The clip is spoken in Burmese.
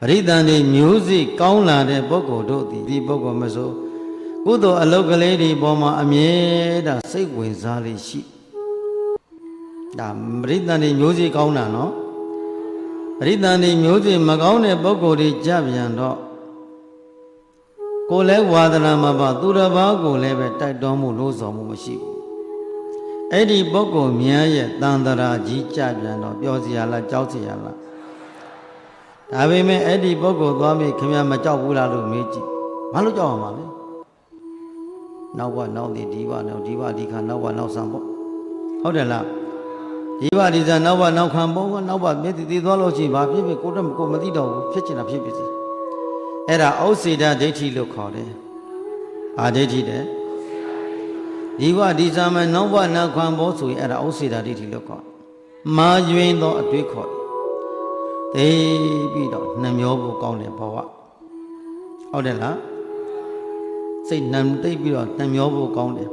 ရိသန္တိမျိုးစိကောင်းလာတဲ့ပုဂ္ဂိုလ်တို့သည်ဒီပုဂ္ဂိုလ်မဆိုကုသိုလ်အလုပ်ကလေးတွေပေါ်မှာအမြဲတမ်းစိတ်ဝင်စားလေးရှိဒါပရိသန္တိမျိုးစိကောင်းတာနော်ပရိသန္တိမျိုးစိမကောင်းတဲ့ပုဂ္ဂိုလ်တွေကြပြန်တော့ကိုယ်လည်းဝါဒနာမှာပါသူတစ်ပါးကိုလည်းပဲတိုက်တွန်းမှုလို့ဆောင်မှုမရှိဘူးအဲ့ဒီပုဂ္ဂိုလ်များရဲ့တန်တရာကြီးကြပြန်တော့ပြောစရာလားကြောက်စရာလားဒါပေမဲ့အဲ့ဒီပုဂ္ဂိုလ်သွားပြီးခင်ဗျာမကြောက်ဘူးလားလို့မေးကြည့်ဘာလို့ကြောက်ရမှာလဲနောက်ဘနောက်ဒီဘနောက်ဒီဘဒီခါနောက်ဘနောက်ဆံပေါ့ဟုတ်တယ်လားဒီဘဒီစားနောက်ဘနောက်ခံပေါ့နောက်ဘမြစ်တည်သွားလို့ရှိရင်ဘာဖြစ်ဖြစ်ကိုတော့ကိုမသိတော့ဘူးဖြစ်ချင်တာဖြစ်ဖြစ်စီအဲ့ဒါဩစေတဒိဋ္ဌိလို့ခေါ်တယ်အာဒိဋ္ဌိတဲ့ဒီဘဒီစားမနောက်ဘနောက်ခံပေါ့ဆိုရင်အဲ့ဒါဩစေတဒိဋ္ဌိလို့ခေါ်မာယွင်းသောအတွေ့ခေါ်သိပြီးတော့နှမျောဖို့ကောင်းတယ်ဘဝဟုတ်တယ်လားစိတ်နှံသိပြီးတော့နှမျောဖို့ကောင်းတယ်